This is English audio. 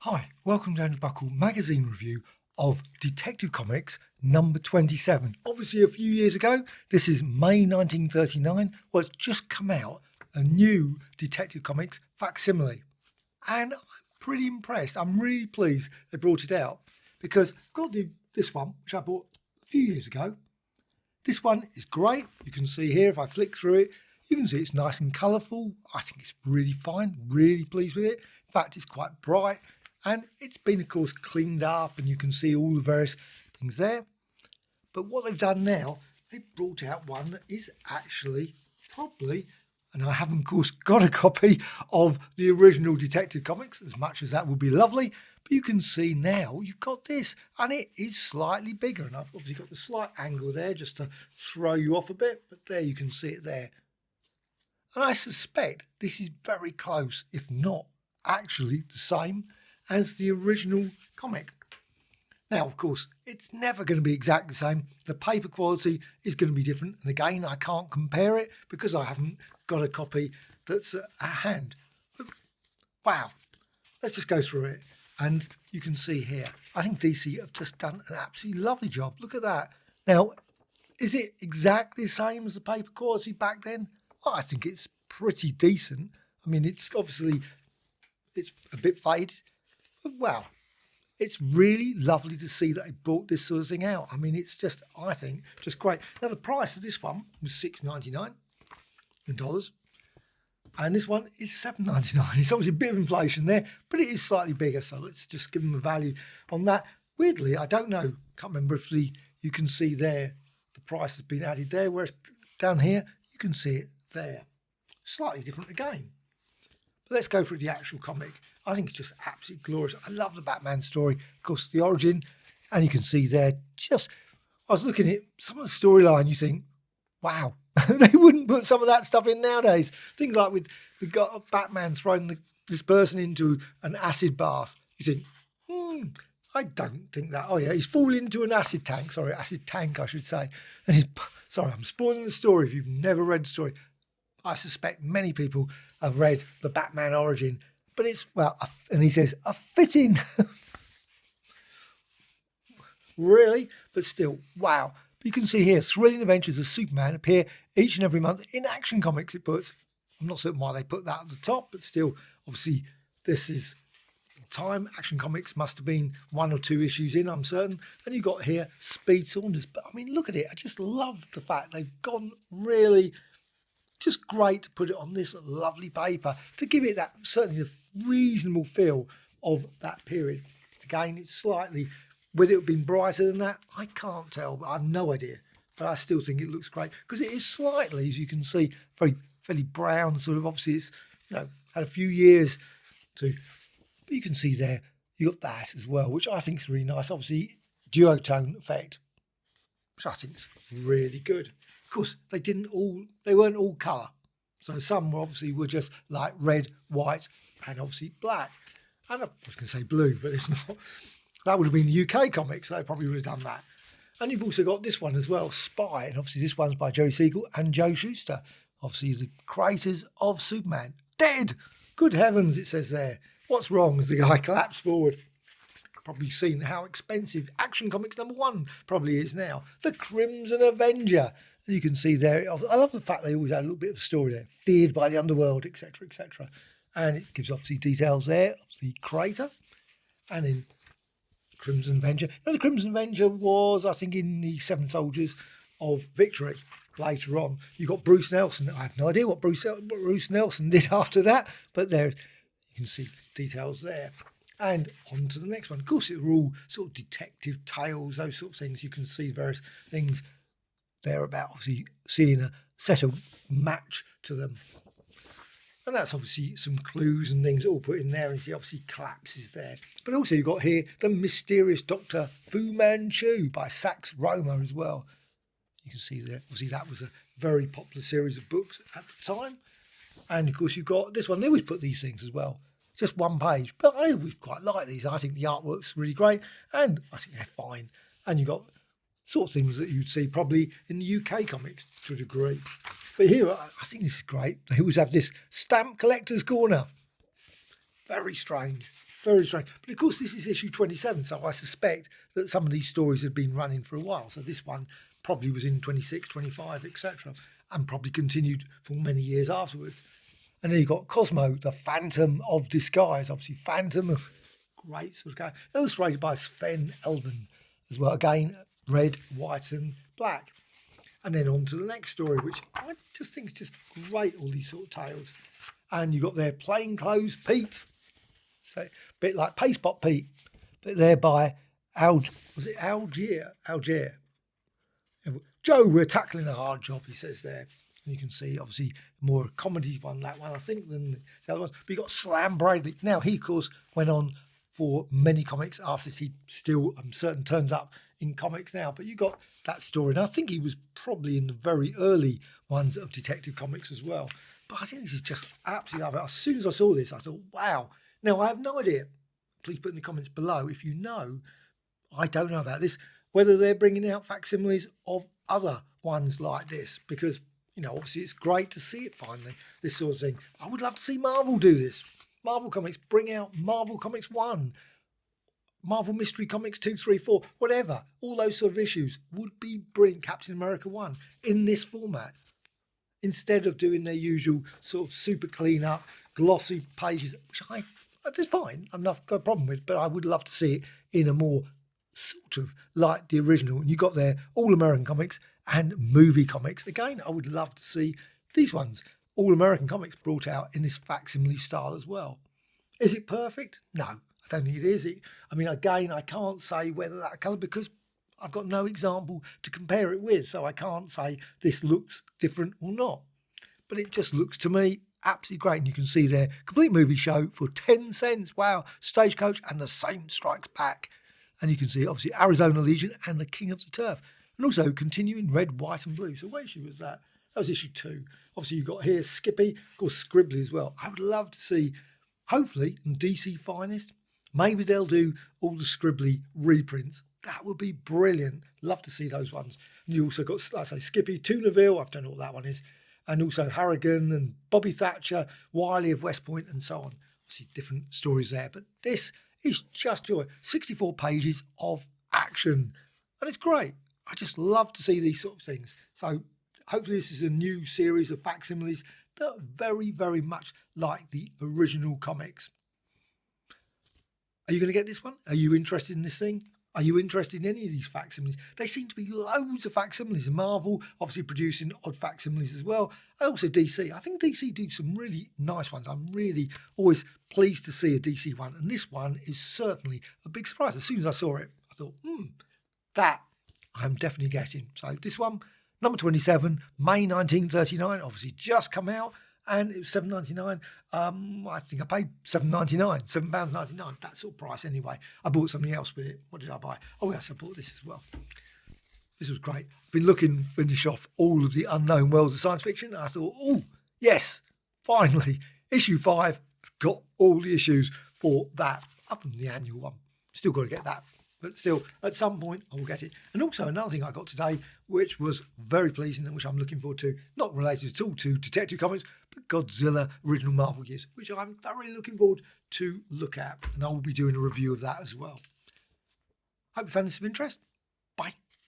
Hi, welcome to Andrew Buckle magazine review of Detective Comics number 27. Obviously a few years ago, this is May 1939. Well, it's just come out, a new Detective Comics Facsimile. And I'm pretty impressed. I'm really pleased they brought it out because I've got this one, which I bought a few years ago. This one is great. You can see here, if I flick through it, you can see it's nice and colourful. I think it's really fine, really pleased with it. In fact, it's quite bright. And it's been, of course, cleaned up and you can see all the various things there. But what they've done now, they've brought out one that is actually probably, and I have, of course, got a copy of the original Detective Comics, as much as that would be lovely. But you can see now you've got this, and it is slightly bigger. And I've obviously got the slight angle there just to throw you off a bit, but there you can see it there. And I suspect this is very close, if not actually the same as the original comic. Now, of course, it's never going to be exactly the same. The paper quality is going to be different. And again, I can't compare it because I haven't got a copy that's at hand. But wow, let's just go through it. And you can see here, I think DC have just done an absolutely lovely job. Look at that. Now, is it exactly the same as the paper quality back then? Well, I think it's pretty decent. I mean, it's obviously, it's a bit faded. But wow, it's really lovely to see that they brought this sort of thing out. I mean, it's just, I think, just great. Now, the price of this one was $6.99 in dollars. And this one is $7.99. It's obviously a bit of inflation there, but it is slightly bigger. So let's just give them a value on that. Weirdly, I don't know, can't remember if you can see there, the price has been added there, whereas down here, you can see it there. Slightly different again. But let's go through the actual comic. I think it's just absolutely glorious. I love the Batman story. Of course, the origin, and you can see there, just, I was looking at some of the storyline, you think, wow, they wouldn't put some of that stuff in nowadays. Things like with the Batman throwing this person into an acid bath. You think, I don't think that. Oh, yeah, he's fallen into an acid tank. Sorry, acid tank, I should say. And sorry, I'm spoiling the story if you've never read the story. I suspect many people have read the Batman origin, but it's, well, and he says, a fitting, really, but still, wow. But you can see here, thrilling adventures of Superman appear each and every month in Action Comics, it puts. I'm not certain why they put that at the top, but still, obviously, this is the time. Action Comics must have been 1 or 2 issues in, I'm certain. And you've got here Speed Saunders. But I mean, look at it. I just love the fact they've gone really, just great to put it on this lovely paper to give it that certainly a reasonable feel of that period. Again, it's slightly, whether it had been brighter than that, I can't tell, but I have no idea. But I still think it looks great because it is slightly, as you can see, fairly brown, sort of. Obviously, it's, had a few years to, but you can see there, you got that as well, which I think is really nice. Obviously, duotone effect, which I think is really good. Of course, they weren't all colour. So some obviously were just like red, white, and obviously black. And I was going to say blue, but it's not. That would have been the UK comics. They probably would have done that. And you've also got this one as well, Spy. And obviously this one's by Jerry Siegel and Joe Shuster. Obviously the creators of Superman. Dead! Good heavens, it says there. What's wrong as the guy collapsed forward? Probably seen how expensive Action Comics #1 probably is now. The Crimson Avenger. And you can see there, I love the fact they always had a little bit of a story there. Feared by the underworld, etc., etc. And it gives obviously details there of the creator. And in Crimson Avenger. Now the Crimson Avenger was, I think, in the 7 Soldiers of Victory later on. You've got Bruce Nelson. I have no idea what Bruce Nelson did after that, but there you can see details there. And on to the next one. Of course, it were all sort of detective tales, those sort of things. You can see various things there about obviously seeing a set of match to them. And that's obviously some clues and things all put in there. And you see obviously collapses there. But also you've got here The Mysterious Dr. Fu Manchu by Sax Rohmer as well. You can see there. Obviously that was a very popular series of books at the time. And of course you've got this one. They always put these things as well. Just one page. But I always quite like these. I think the artwork's really great. And I think they're fine. And you've got sort of things that you'd see probably in the UK comics to a degree. But here, I think this is great. They always have this stamp collector's corner. Very strange. Very strange. But of course, this is issue 27, so I suspect that some of these stories had been running for a while. So this one probably was in 26, 25, etc., and probably continued for many years afterwards. And then you've got Cosmo, the Phantom of Disguise. Obviously, Phantom, great sort of guy. Illustrated by Sven Elven as well. Again, red, white and black. And then on to the next story, which I just think is just great, all these sort of tales. And you've got their Plainclothes Pete. So a bit like Paste Pot Pete, but they're by Algier. Joe, we're tackling a hard job, he says there. And you can see, obviously, more a comedy one, that one, I think, than the other one. But you've got Slam Bradley. Now, he, of course, went on for many comics after he still, I'm certain, turns up in comics now. But you got that story. And I think he was probably in the very early ones of Detective Comics as well. But I think this is just absolutely lovely. As soon as I saw this, I thought, wow. Now, I have no idea. Please put in the comments below if you know. I don't know about this, whether they're bringing out facsimiles of other ones like this, because, you know, obviously it's great to see it finally, this sort of thing. I would love to see Marvel do this. Marvel Comics, bring out Marvel Comics 1, Marvel Mystery Comics 2, 3, 4, whatever. All those sort of issues would be brilliant. Captain America 1 in this format, instead of doing their usual sort of super clean up, glossy pages, which I just fine, I've not got a problem with, but I would love to see it in a more sort of like the original. And you got their All-American Comics and movie comics. Again, I would love to see these ones, All-American Comics, brought out in this facsimile style as well. Is it perfect? No, I don't think it is. I mean, again, I can't say whether that colour, because I've got no example to compare it with, so I can't say this looks different or not. But it just looks to me absolutely great. And you can see their complete movie show for 10 cents. Wow, Stagecoach and The Saint Strikes Back. And you can see, obviously, Arizona Legion and The King of the Turf. And also continuing red, white and blue. So what issue was that? That was issue 2. Obviously, you've got here Skippy, of course, Scribbly as well. I would love to see, hopefully, in DC Finest, maybe they'll do all the Scribbly reprints. That would be brilliant. Love to see those ones. And you also got, like I say, Skippy, Toonaville, I don't know what that one is. And also Harrigan and Bobby Thatcher, Wiley of West Point and so on. Obviously, different stories there. But this is just joy. 64 pages of action. And it's great. I just love to see these sort of things. So hopefully this is a new series of facsimiles that are very, very much like the original comics. Are you going to get this one? Are you interested in this thing? Are you interested in any of these facsimiles? They seem to be loads of facsimiles. Marvel obviously producing odd facsimiles as well. And also DC. I think DC do some really nice ones. I'm really always pleased to see a DC one. And this one is certainly a big surprise. As soon as I saw it, I thought, that I'm definitely getting. So this one, number 27, May 1939, obviously just come out. And it was $7.99. I think I paid $7.99, £7.99, that sort of price anyway. I bought something else with it. What did I buy? Oh, yes, I bought this as well. This was great. I've been looking to finish off all of the Unknown Worlds of Science Fiction. And I thought, oh, yes, finally, issue 5, got all the issues for that, other than the annual one. Still got to get that. But still, at some point, I will get it. And also another thing I got today, which was very pleasing and which I'm looking forward to, not related at all to Detective Comics, but Godzilla Original Marvel Years, which I'm thoroughly looking forward to look at. And I will be doing a review of that as well. Hope you found this of interest.